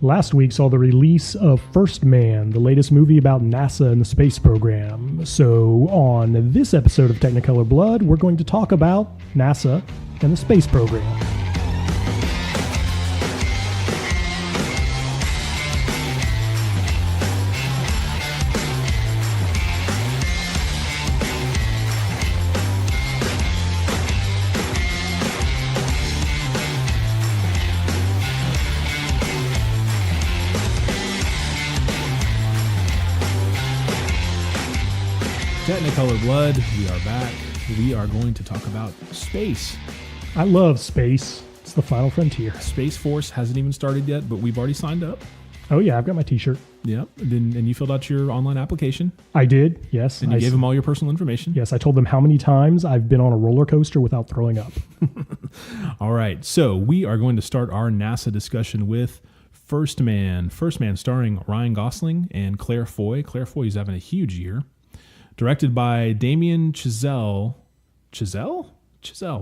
Last week saw the release of First Man, the latest movie about NASA and the space program. So on this episode of Technicolor Blood, we're going to talk about NASA and the space program. Technicolor Blood, we are back. We are going to talk about space. I love space. It's the final frontier. Space Force hasn't even started yet, but we've already signed up. Oh yeah, I've got my t-shirt. Yep. And you filled out your online application. I did, yes. And you gave them all your personal information. Yes, I told them how many times I've been on a roller coaster without throwing up. All right, so we are going to start our NASA discussion with First Man. First Man starring Ryan Gosling and Claire Foy. Claire Foy is having a huge year. Directed by Damien Chazelle. Chazelle,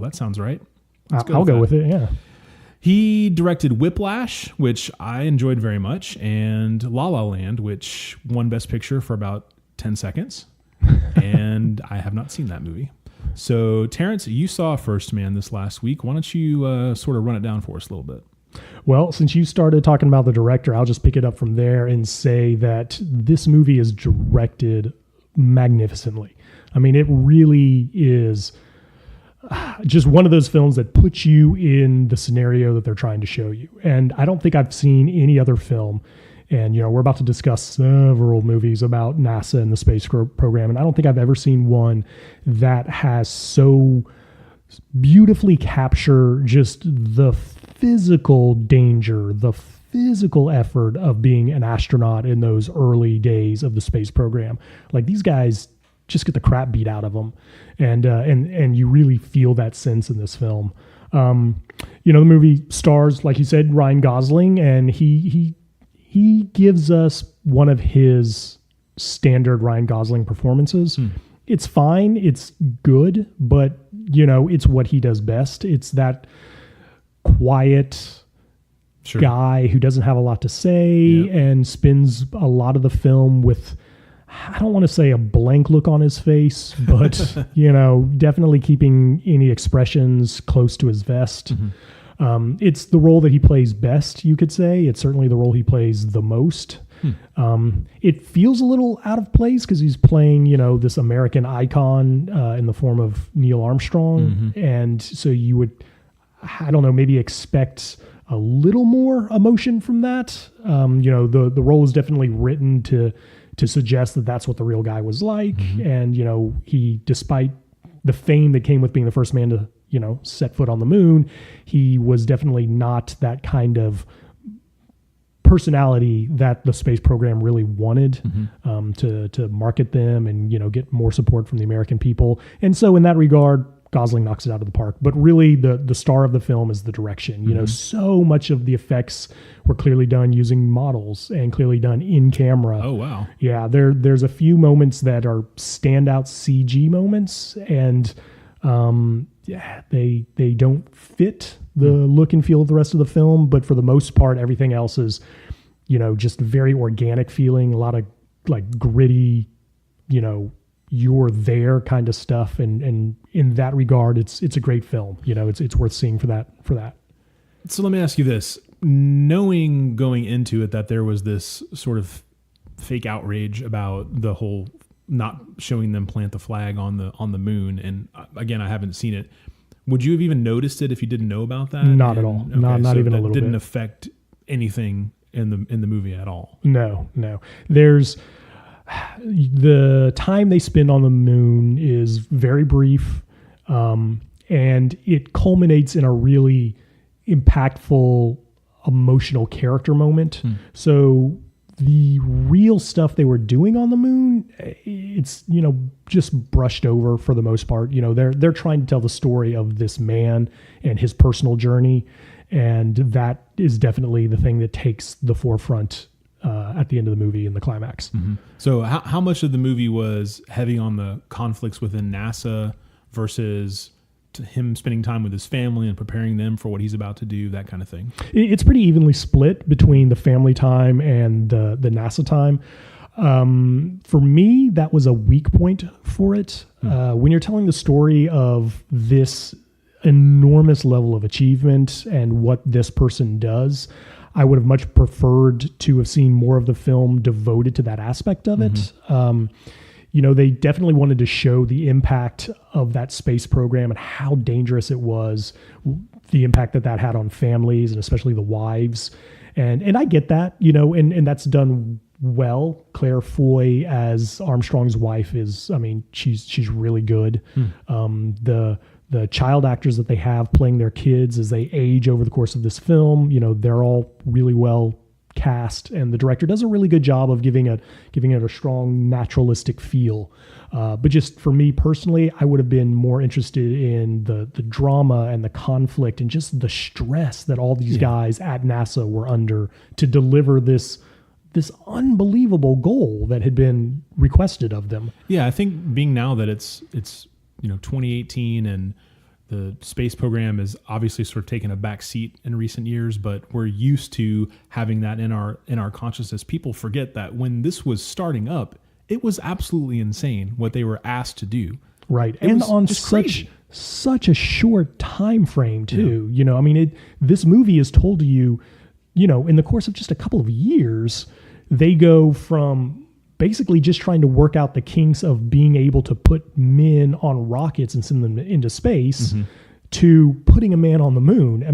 that sounds right. I'll go with it, yeah. He directed Whiplash, which I enjoyed very much, and La La Land, which won Best Picture for about 10 seconds. And I have not seen that movie. So, Terrence, you saw First Man this last week. Why don't you sort of run it down for us a little bit? Well, since you started talking about the director, I'll just pick it up from there and say that this movie is directed magnificently. I mean, it really is just one of those films that puts you in the scenario that they're trying to show you. And I don't think I've seen any other film. And, you know, we're about to discuss several movies about NASA and the space program. And I don't think I've ever seen one that has so beautifully captured just the physical danger, the physical effort of being an astronaut in those early days of the space program. Like, these guys just get the crap beat out of them. And you really feel that sense in this film. You know, the movie stars, like you said, Ryan Gosling, and he gives us one of his standard Ryan Gosling performances. It's fine. It's good, but you know, it's what he does best. It's that quiet guy who doesn't have a lot to say and spends a lot of the film with, I don't want to say a blank look on his face, but, you know, definitely keeping any expressions close to his vest. It's the role that he plays best, you could say. It's certainly the role he plays the most. It feels a little out of place because he's playing, you know, this American icon in the form of Neil Armstrong. And so you would, I don't know, maybe expect a little more emotion from that. You know, the role is definitely written to suggest that that's what the real guy was like. And, you know, he, despite the fame that came with being the first man to, you know, set foot on the moon, he was definitely not that kind of personality that the space program really wanted to market them and, you know, get more support from the American people. And so in that regard, Gosling knocks it out of the park. But really the star of the film is the direction. You know, so much of the effects were clearly done using models and clearly done in camera. Oh, wow. Yeah, there's a few moments that are standout CG moments, and they don't fit the look and feel of the rest of the film. But for the most part, everything else is, you know, just very organic feeling, a lot of like gritty, you know, you're there kind of stuff. And in that regard, it's a great film. You know, it's worth seeing for that. So let me ask you this, knowing going into it that there was this sort of fake outrage about the whole not showing them plant the flag on the moon. And again, I haven't seen it. Would you have even noticed it if you didn't know about that? Not at all. Okay, not even a little bit. Didn't affect anything in the movie at all. No. There's the time they spend on the moon is very brief, and it culminates in a really impactful emotional character moment. So the real stuff they were doing on the moon, it's, you know, just brushed over for the most part. You know, they're trying to tell the story of this man and his personal journey, and that is definitely the thing that takes the forefront at the end of the movie in the climax. So how much of the movie was heavy on the conflicts within NASA versus to him spending time with his family and preparing them for what he's about to do, that kind of thing. It's pretty evenly split between the family time and the NASA time. For me, that was a weak point for it. When you're telling the story of this enormous level of achievement and what this person does, I would have much preferred to have seen more of the film devoted to that aspect of it. They definitely wanted to show the impact of that space program and how dangerous it was, the impact that had on families and especially the wives. And I get that, and that's done well. Claire Foy as Armstrong's wife she's really good. The child actors that they have playing their kids as they age over the course of this film, they're all really well cast, and the director does a really good job of giving it a strong naturalistic feel. But just for me personally, I would have been more interested in the drama and the conflict and just the stress that all these guys at NASA were under to deliver this unbelievable goal that had been requested of them. Yeah, I think being now that it's 2018 and the space program is obviously sort of taken a back seat in recent years, but we're used to having that in our consciousness. People forget that when this was starting up, it was absolutely insane what they were asked to do. Right. And on such a short time frame too. Yeah. This movie is told to you, in the course of just a couple of years, they go from basically just trying to work out the kinks of being able to put men on rockets and send them into space to putting a man on the moon.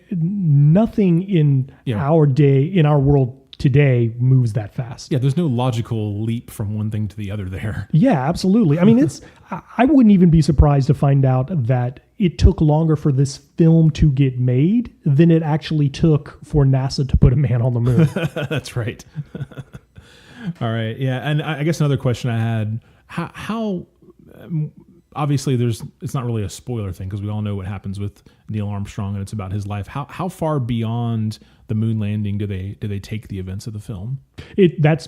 Nothing in our world today moves that fast. Yeah, there's no logical leap from one thing to the other there. Yeah, absolutely. I wouldn't even be surprised to find out that it took longer for this film to get made than it actually took for NASA to put a man on the moon. That's right. All right. Yeah. And I guess another question I had, how obviously it's not really a spoiler thing because we all know what happens with Neil Armstrong and it's about his life. How far beyond the moon landing do they take the events of the film? That's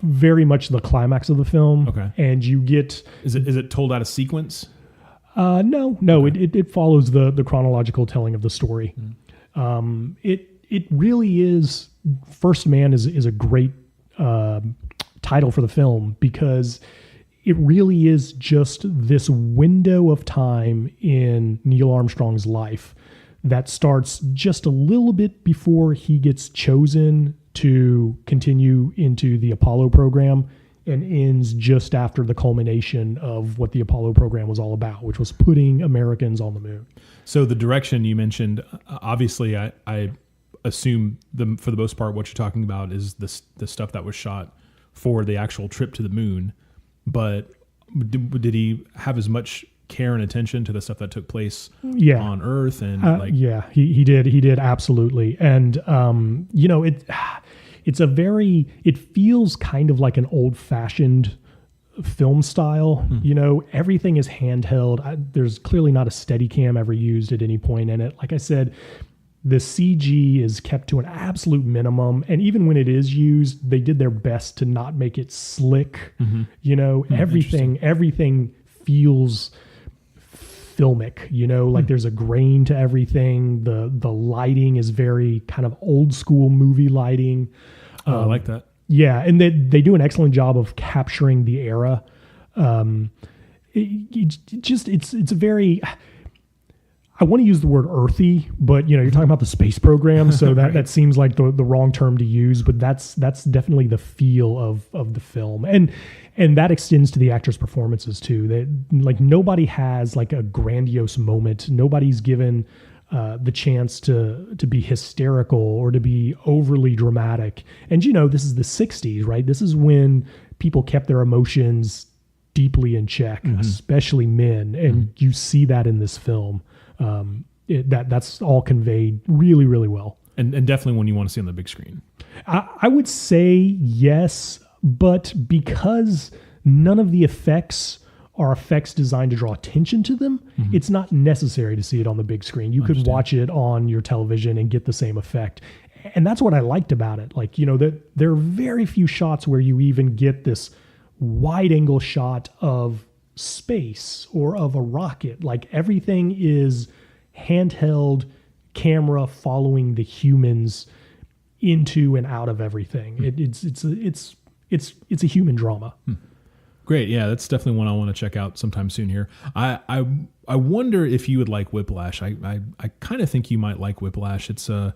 very much the climax of the film. Okay. And you get... Is it told out of sequence? No. Okay. It follows the chronological telling of the story. It really is... First Man is a great title for the film because it really is just this window of time in Neil Armstrong's life that starts just a little bit before he gets chosen to continue into the Apollo program and ends just after the culmination of what the Apollo program was all about, which was putting Americans on the moon. So the direction you mentioned, obviously I assume for the most part what you're talking about is the stuff that was shot for the actual trip to the moon, but did he have as much care and attention to the stuff that took place on Earth? And he did absolutely. And it feels kind of like an old-fashioned film style. Everything is handheld. There's clearly not a Steadicam ever used at any point in it. Like I said, the CG is kept to an absolute minimum. And even when it is used, they did their best to not make it slick. Everything feels filmic, like there's a grain to everything. The lighting is very kind of old school movie lighting. I like that. Yeah. And they do an excellent job of capturing the era. It's a very... I want to use the word earthy, but you're talking about the space program, so that seems like the wrong term to use, but that's definitely the feel of the film. And that extends to the actors' performances too. That like nobody has like a grandiose moment. Nobody's given the chance to be hysterical or to be overly dramatic. And this is the 60s, right? This is when people kept their emotions deeply in check, especially men, and you see that in this film. That's all conveyed really, really well. And definitely one you want to see on the big screen. I would say yes, but because none of the effects are effects designed to draw attention to them, it's not necessary to see it on the big screen. You could watch it on your television and get the same effect. And that's what I liked about it. Like, there are very few shots where you even get this wide angle shot of space or of a rocket. Like everything is handheld camera following the humans into and out of everything. It's a human drama. Great. Yeah, that's definitely one I want to check out sometime soon here. I wonder if you would like Whiplash. I kind of think you might like Whiplash. It's a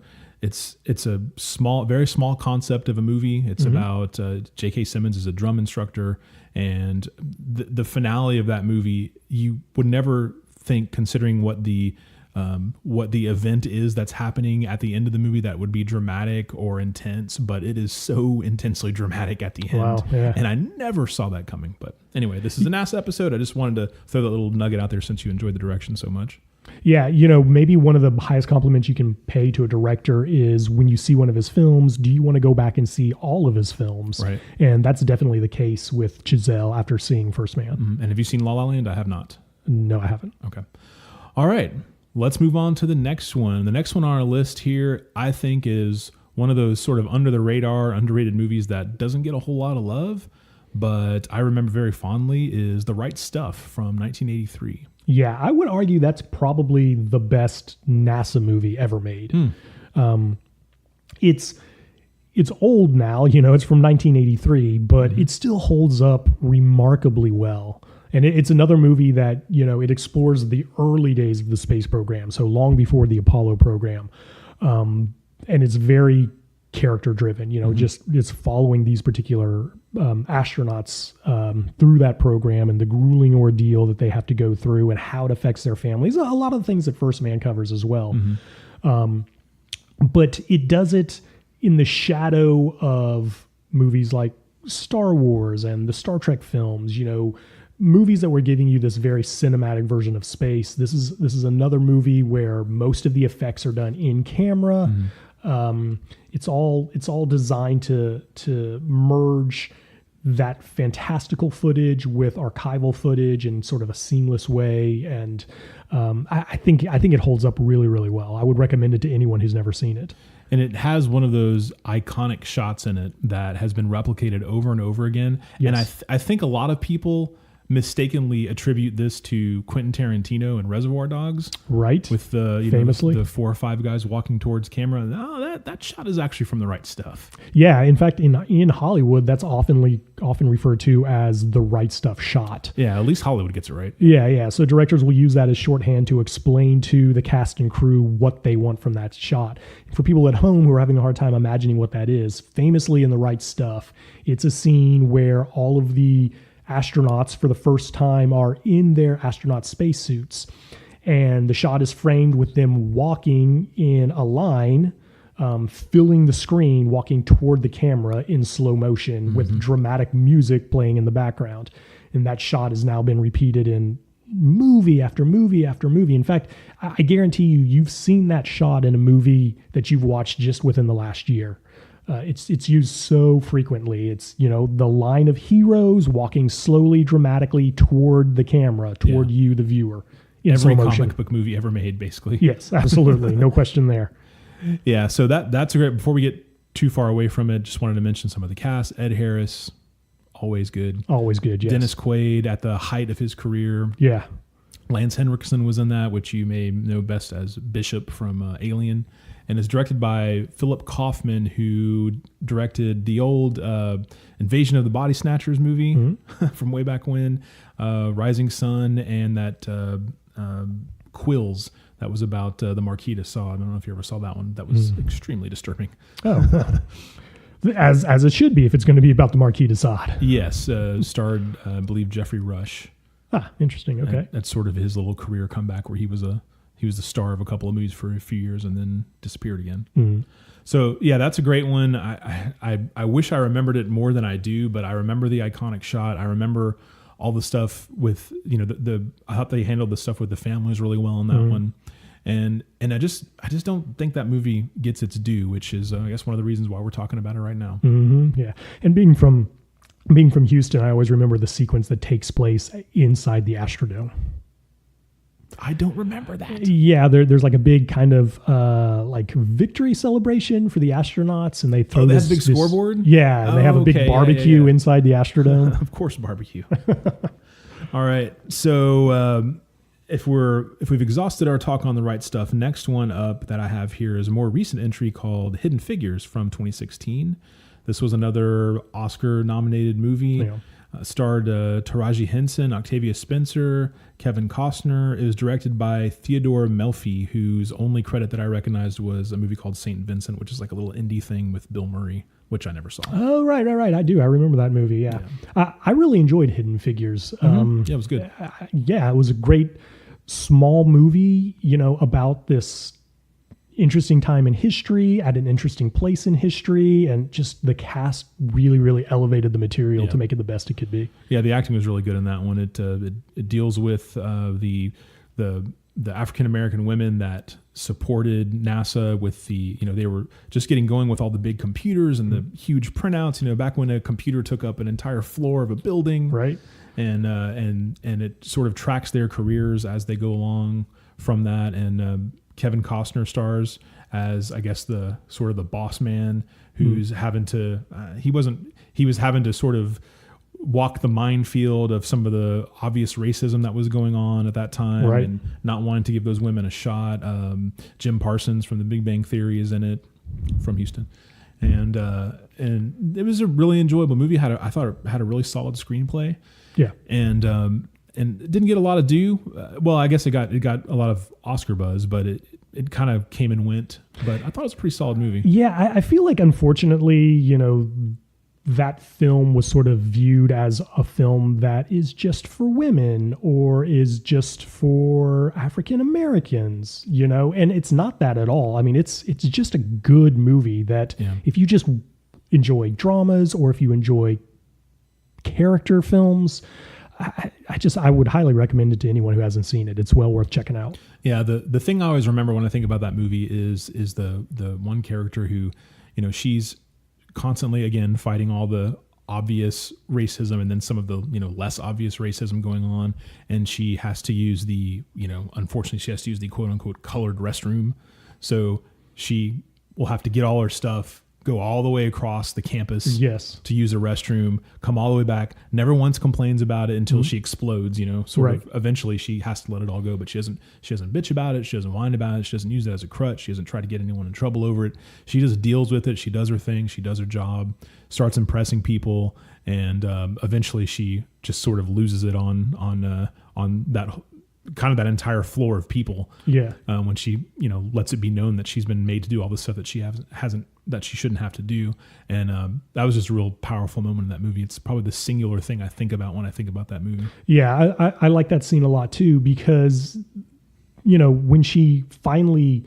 small, very small concept of a movie. It's about J.K. Simmons is a drum instructor, and the finale of that movie, you would never think, considering what the event is that's happening at the end of the movie, that would be dramatic or intense, but it is so intensely dramatic at the end. Wow, yeah. And I never saw that coming. But anyway, this is a NASA episode. I just wanted to throw that little nugget out there since you enjoyed the direction so much. Yeah, maybe one of the highest compliments you can pay to a director is when you see one of his films, do you want to go back and see all of his films? Right. And that's definitely the case with Chazelle after seeing First Man. And have you seen La La Land? I have not. No, I haven't. Okay. All right. Let's move on to the next one. The next one on our list here, I think, is one of those sort of under the radar, underrated movies that doesn't get a whole lot of love, but I remember very fondly, is The Right Stuff from 1983. Yeah, I would argue that's probably the best NASA movie ever made. It's old now, it's from 1983, but it still holds up remarkably well. And it's another movie that, it explores the early days of the space program, so long before the Apollo program. And it's very character driven, just it's following these particular astronauts through that program and the grueling ordeal that they have to go through and how it affects their families. A lot of the things that First Man covers as well. But it does it in the shadow of movies like Star Wars and the Star Trek films, movies that were giving you this very cinematic version of space. This is another movie where most of the effects are done in camera. It's all designed to merge that fantastical footage with archival footage in sort of a seamless way. And I think it holds up really, really well. I would recommend it to anyone who's never seen it. And it has one of those iconic shots in it that has been replicated over and over again. Yes. And I think a lot of people mistakenly attribute this to Quentin Tarantino and Reservoir Dogs, right? With the famously the 4 or 5 guys walking towards camera. No, that shot is actually from The Right Stuff. Yeah, in fact, in Hollywood, that's often referred to as the Right Stuff shot. Yeah, at least Hollywood gets it right. Yeah. So directors will use that as shorthand to explain to the cast and crew what they want from that shot. For people at home who are having a hard time imagining what that is, famously in The Right Stuff, it's a scene where all of the astronauts for the first time are in their astronaut spacesuits, and the shot is framed with them walking in a line, filling the screen, walking toward the camera in slow motion with dramatic music playing in the background. And that shot has now been repeated in movie after movie after movie. In fact, I guarantee you've seen that shot in a movie that you've watched just within the last year. It's used so frequently. It's, the line of heroes walking slowly, dramatically toward the camera, toward you, the viewer. In Every slow motion. comic book movie ever made, basically. Yes, absolutely. No question there. Yeah, so that's a great. Before we get too far away from it, just wanted to mention some of the cast. Ed Harris, always good. Always good, yes. Dennis Quaid at the height of his career. Yeah. Lance Henriksen was in that, which you may know best as Bishop from Alien. And is directed by Philip Kaufman, who directed the old Invasion of the Body Snatchers movie from way back when, Rising Sun, and that Quills that was about the Marquis de Sade. I don't know if you ever saw that one. That was extremely disturbing. Oh, as it should be if it's going to be about the Marquis de Sade. Yes, starred, I believe, Jeffrey Rush. Ah, interesting. Okay. That's sort of his little career comeback where he was the star of a couple of movies for a few years and then disappeared again. So yeah, that's a great one. I wish I remembered it more than I do, but I remember the iconic shot. I remember all the stuff with, I thought they handled the stuff with the families really well in that one. And I just don't think that movie gets its due, which is I guess one of the reasons why we're talking about it right now. Yeah. And being from Houston, I always remember the sequence that takes place inside the Astrodome. I don't remember that. Yeah, there's like a big kind of like victory celebration for the astronauts, and they throw this big scoreboard. Yeah, and they have a big barbecue inside the Astrodome. Of course, barbecue. All right. So if we've exhausted our talk on the right stuff, next one up that I have here is a more recent entry called Hidden Figures from 2016. This was another Oscar-nominated movie. Yeah. Starred Taraji Henson, Octavia Spencer, Kevin Costner. It was directed by Theodore Melfi, whose only credit that I recognized was a movie called St. Vincent, which is like a little indie thing with Bill Murray, which I never saw. Oh, right. I do. I remember that movie. Yeah. I really enjoyed Hidden Figures. Yeah, it was good. Yeah, it was a great small movie, about this interesting time in history at an interesting place in history, and just the cast really, really elevated the material to make it the best it could be. Yeah, the acting was really good in that one. It deals with the African American women that supported NASA with they were just getting going with all the big computers and the huge printouts. Back when a computer took up an entire floor of a building, right? And it sort of tracks their careers as they go along from that. And Kevin Costner stars as, I guess, the sort of the boss man who's having to, he was having to sort of walk the minefield of some of the obvious racism that was going on at that time, right, and not wanting to give those women a shot. Jim Parsons from The Big Bang Theory is in it, from Houston. And it was a really enjoyable movie. I thought it had a really solid screenplay. Yeah. And it didn't get a lot of due. Well, I guess it got a lot of Oscar buzz, but it kind of came and went. But I thought it was a pretty solid movie. Yeah, I feel like, unfortunately, that film was sort of viewed as a film that is just for women or is just for African Americans, and it's not that at all. I mean, it's just a good movie that if you just enjoy dramas or if you enjoy character films, I would highly recommend it to anyone who hasn't seen it. It's well worth checking out. Yeah, the thing I always remember when I think about that movie is the one character who, she's constantly, again, fighting all the obvious racism and then some of the, less obvious racism going on. And she has to use unfortunately, she has to use the quote unquote colored restroom. So she will have to get all her stuff, go all the way across the campus to use a restroom, come all the way back, never once complains about it until she explodes, sort of eventually she has to let it all go, but she doesn't bitch about it. She doesn't whine about it. She doesn't use it as a crutch. She doesn't try to get anyone in trouble over it. She just deals with it. She does her thing. She does her job, starts impressing people. And eventually she just sort of loses it on that kind of that entire floor of people. Yeah. When she, lets it be known that she's been made to do all the stuff that she hasn't, that she shouldn't have to do. And that was just a real powerful moment in that movie. It's probably the singular thing I think about when I think about that movie. Yeah. I like that scene a lot too, because, when she finally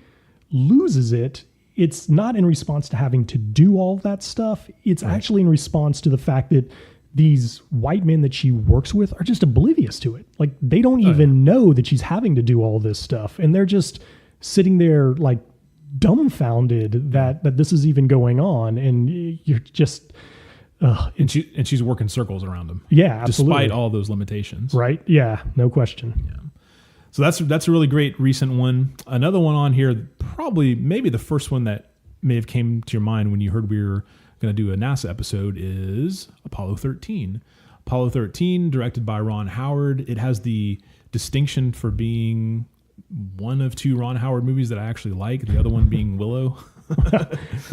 loses it, it's not in response to having to do all that stuff. It's actually in response to the fact that these white men that she works with are just oblivious to it. Like, they don't even know that she's having to do all this stuff. And they're just sitting there like dumbfounded that this is even going on. And you're just, and she's working circles around them. Yeah, absolutely. Despite all those limitations. Right. Yeah, no question. Yeah. So that's a really great recent one. Another one on here, maybe the first one that may have came to your mind when you heard we were going to do a NASA episode, is Apollo 13. Apollo 13, directed by Ron Howard. It has the distinction for being one of two Ron Howard movies that I actually like, the other one being Willow.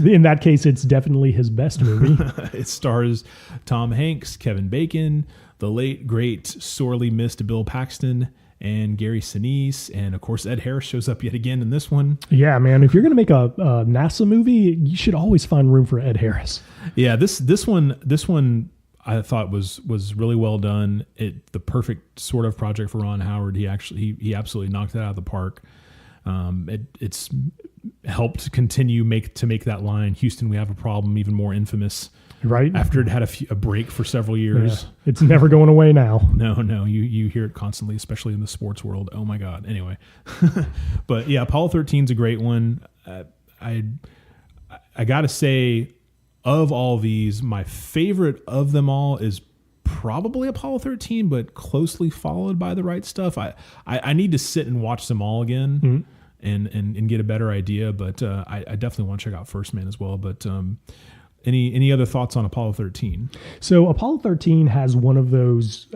In that case, it's definitely his best movie. It stars Tom Hanks, Kevin Bacon, the late, great, sorely missed Bill Paxton, and Gary Sinise, and of course Ed Harris shows up yet again in this one. Yeah, man, if you're gonna make a NASA movie, you should always find room for Ed Harris. Yeah, this one I thought was really well done. The perfect sort of project for Ron Howard. He absolutely knocked it out of the park. It's helped continue to make that line, "Houston, we have a problem," even more infamous. Right. After it had a break for several years. Yeah. It's never going away now. No. You hear it constantly, especially in the sports world. Oh my God. Anyway. But yeah, Apollo 13 is a great one. I got to say, of all these, my favorite of them all is probably Apollo 13, but closely followed by The Right Stuff. I need to sit and watch them all again and get a better idea. But I definitely want to check out First Man as well. But Any other thoughts on Apollo 13? So Apollo 13 has one of those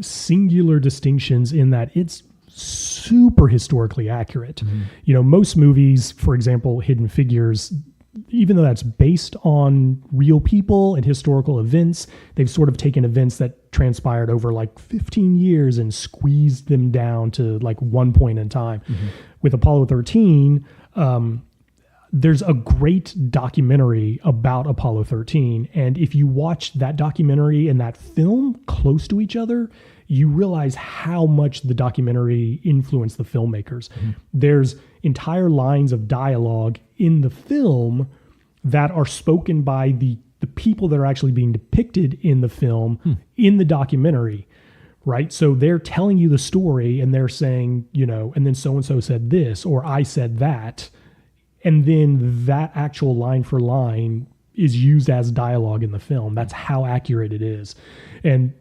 singular distinctions in that it's super historically accurate. You know, most movies, for example, Hidden Figures, even though that's based on real people and historical events, they've sort of taken events that transpired over like 15 years and squeezed them down to like one point in time. With Apollo 13, there's a great documentary about Apollo 13. And if you watch that documentary and that film close to each other, you realize how much the documentary influenced the filmmakers. There's entire lines of dialogue in the film that are spoken by the people that are actually being depicted in the film in the documentary, right? So they're telling you the story and they're saying, you know, and then so-and-so said this, or I said that. And then that actual line for line is used as dialogue in the film. That's how accurate it is. And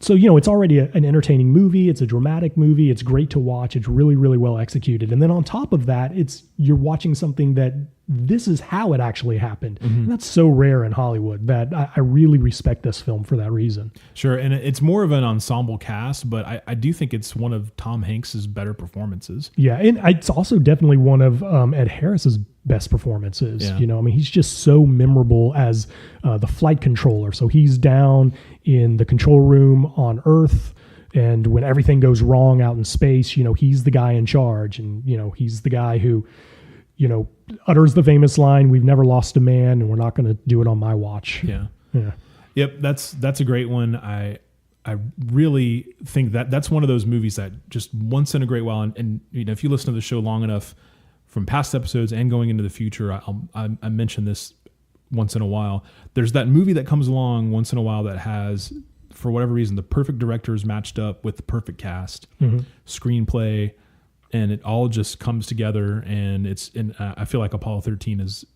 so, you know, it's already an entertaining movie. It's a dramatic movie. It's great to watch. It's really, really well executed. And then on top of that, you're watching something that this is how it actually happened. And that's so rare in Hollywood that I really respect this film for that reason. Sure. And it's more of an ensemble cast, but I do think it's one of Tom Hanks's better performances. Yeah. And it's also definitely one of Ed Harris's best performances. Yeah. You know, I mean, he's just so memorable as the flight controller. So he's down in the control room on Earth, and when everything goes wrong out in space, you know, he's the guy in charge, and, you know, he's the guy who, you know, utters the famous line, "We've never lost a man, and we're not going to do it on my watch." Yeah. Yeah. Yep. That's a great one. I really think that's one of those movies that just once in a great while. And you know, if you listen to the show long enough from past episodes and going into the future, I mention this once in a while. There's that movie that comes along once in a while that has, for whatever reason, the perfect directors matched up with the perfect cast, screenplay, and it all just comes together. And I feel like Apollo 13 is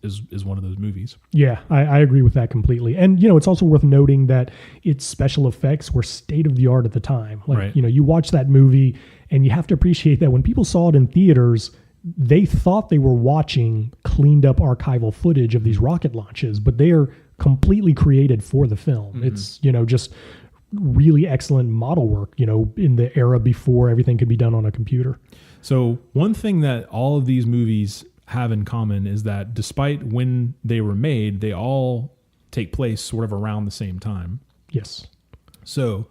one of those movies. Yeah, I agree with that completely. And, you know, it's also worth noting that its special effects were state of the art at the time. Like, Right. You know, you watch that movie and you have to appreciate that when people saw it in theaters, they thought they were watching cleaned up archival footage of these rocket launches, but they are completely created for the film. It's, you know, just really excellent model work, you know, in the era before everything could be done on a computer. So one thing that all of these movies have in common is that despite when they were made, they all take place sort of around the same time. Yes. So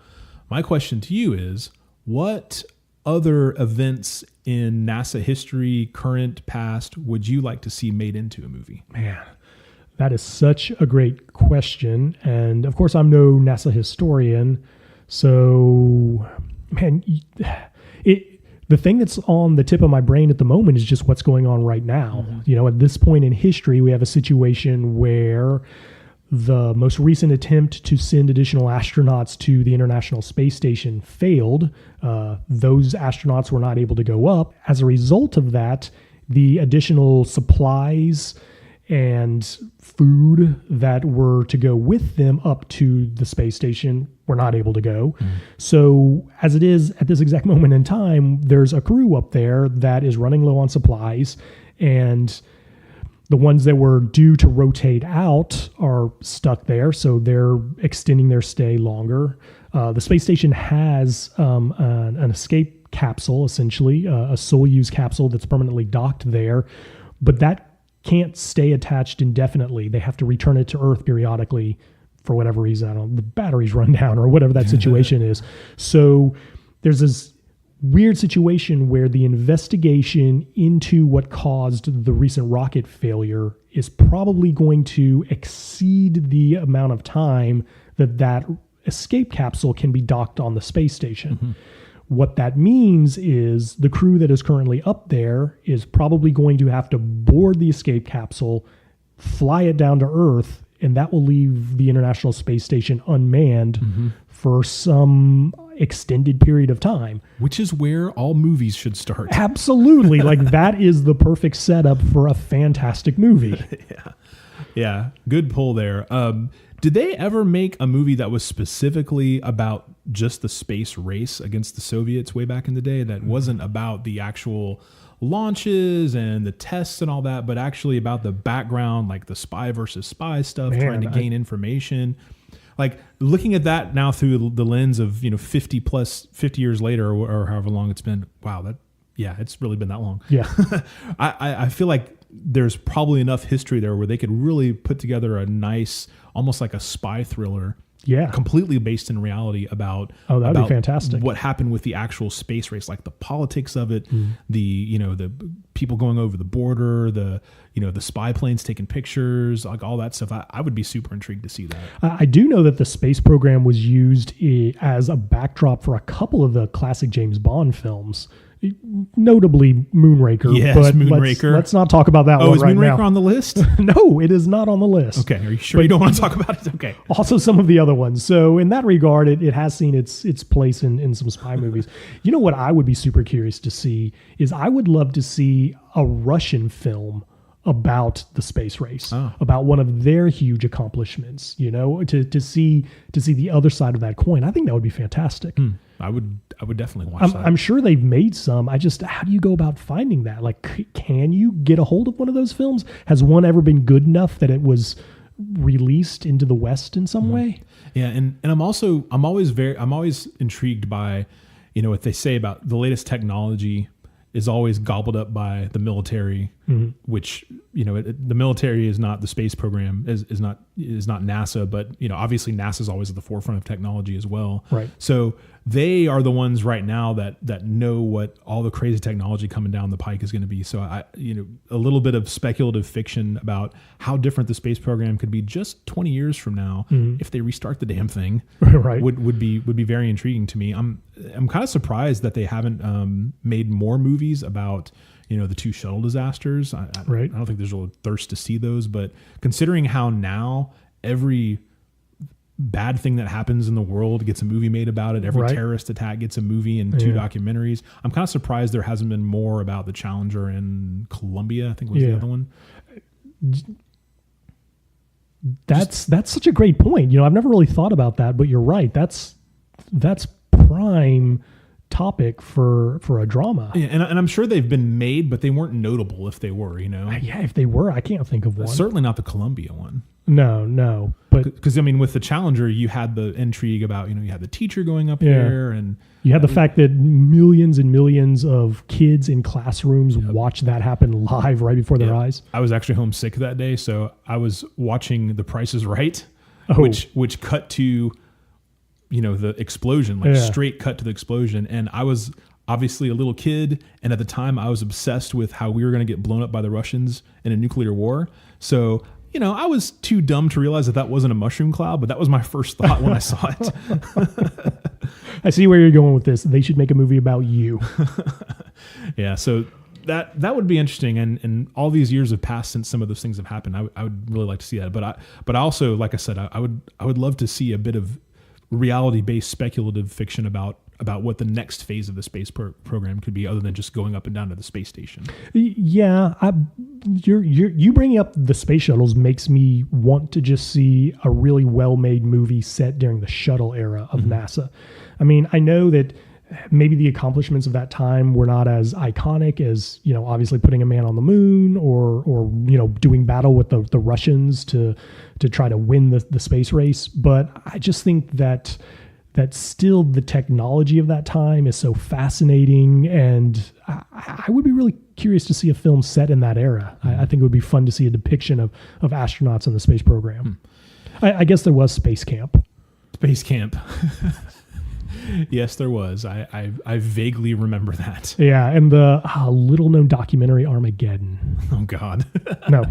my question to you is, what other events in NASA history, current, past, would you like to see made into a movie? Man, that is such a great question. And of course, I'm no NASA historian. So, man, the thing that's on the tip of my brain at the moment is just what's going on right now. You know, at this point in history, we have a situation where the most recent attempt to send additional astronauts to the International Space Station failed. Those astronauts were not able to go up. As a result of that, the additional supplies and food that were to go with them up to the space station were not able to go. So as it is at this exact moment in time, there's a crew up there that is running low on supplies, and the ones that were due to rotate out are stuck there, so they're extending their stay longer. The space station has an escape capsule, essentially, a Soyuz capsule that's permanently docked there, but that can't stay attached indefinitely. They have to return it to Earth periodically for whatever reason. The batteries run down or whatever that situation is. So there's this weird situation where the investigation into what caused the recent rocket failure is probably going to exceed the amount of time that escape capsule can be docked on the space station. What that means is the crew that is currently up there is probably going to have to board the escape capsule, fly it down to Earth, and that will leave the International Space Station unmanned for some extended period of time. Which is where all movies should start. Absolutely. Like, that is the perfect setup for a fantastic movie. Yeah. Good pull there. Did they ever make a movie that was specifically about just the space race against the Soviets way back in the day that wasn't about the actual launches and the tests and all that, but actually about the background, like the spy versus spy stuff, trying to gain information. Like looking at that now through the lens of 50 years later, or however long it's been. Wow, it's really been that long. Yeah, I feel like there's probably enough history there where they could really put together a nice, almost like a spy thriller. Yeah, completely based in reality about that'd be fantastic. What happened with the actual space race, like the politics of it, the people going over the border, the spy planes taking pictures, like all that stuff. I would be super intrigued to see that. I do know that the space program was used as a backdrop for a couple of the classic James Bond films. Notably Moonraker. Yes, but Moonraker. Let's not talk about that one right now. Is Moonraker on the list? No, it is not on the list. Okay, are you sure you don't want to talk about it? Okay. Also some of the other ones. So in that regard, it has seen its place in some spy movies. You know what I would be super curious to see is I would love to see a Russian film about the space race, about one of their huge accomplishments, to see the other side of that coin. I think that would be fantastic. I would definitely watch that. I'm sure they've made some. How do you go about finding that? Like, can you get a hold of one of those films? Has one ever been good enough that it was released into the West in some way? Yeah. And I'm always intrigued by, what they say about the latest technology is always gobbled up by the military, which, the military is not the space program, is not NASA, but, obviously NASA is always at the forefront of technology as well. Right. So they are the ones right now that know what all the crazy technology coming down the pike is going to be. So a little bit of speculative fiction about how different the space program could be just 20 years from now if they restart the damn thing, right, would be very intriguing to me. I'm kind of surprised that they haven't made more movies about the two shuttle disasters. I don't think there's a thirst to see those, but considering how now every bad thing that happens in the world gets a movie made about it, every terrorist attack gets a movie and two documentaries, I'm kind of surprised there hasn't been more about the Challenger in Colombia, I think was the other one. That's such a great point. I've never really thought about that, but you're right. That's prime topic for a drama. Yeah, and I'm sure they've been made, but they weren't notable if they were, Yeah, if they were, I can't think of one. Certainly not the Columbia one. No. But because with the Challenger, you had the intrigue about, you had the teacher going up there, and you had the fact that millions and millions of kids in classrooms watch that happen live right before their eyes. I was actually homesick that day, so I was watching The Price is Right, which cut to the explosion, straight cut to the explosion. And I was obviously a little kid. And at the time I was obsessed with how we were going to get blown up by the Russians in a nuclear war. So, I was too dumb to realize that wasn't a mushroom cloud, but that was my first thought when I saw it. I see where you're going with this. They should make a movie about you. Yeah. So that would be interesting. And all these years have passed since some of those things have happened. I would really like to see that. But I also, like I said, I would love to see a bit of reality-based speculative fiction about what the next phase of the space program could be, other than just going up and down to the space station. Yeah, you bringing up the space shuttles makes me want to just see a really well-made movie set during the shuttle era of NASA. I mean, I know that maybe the accomplishments of that time were not as iconic as, obviously putting a man on the moon or doing battle with the Russians to try to win the space race. But I just think that still the technology of that time is so fascinating. And I would be really curious to see a film set in that era. I think it would be fun to see a depiction of astronauts in the space program. I guess there was Space Camp. Space Camp. Yes, there was. I vaguely remember that. Yeah, and the little-known documentary Armageddon. Oh God. No,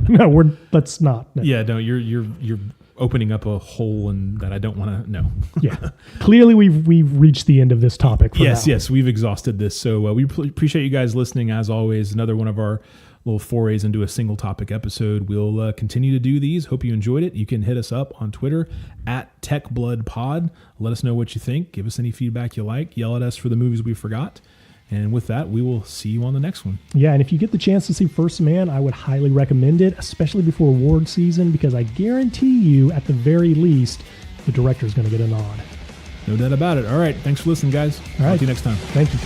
let's not. No. Yeah, no, you're opening up a hole in that I don't want to know. Yeah, clearly we've reached the end of this topic. Yes, we've exhausted this. So we appreciate you guys listening. As always, another one of our little forays into a single topic episode. We'll continue to do these. Hope you enjoyed it. You can hit us up on Twitter at TechBloodPod. Let us know what you think. Give us any feedback you like. Yell at us for the movies we forgot. And with that, we will see you on the next one. Yeah, and if you get the chance to see First Man, I would highly recommend it, especially before award season, because I guarantee you, at the very least, the director is going to get a nod. No doubt about it. All right. Thanks for listening, guys. All right. Talk to you next time. Thank you.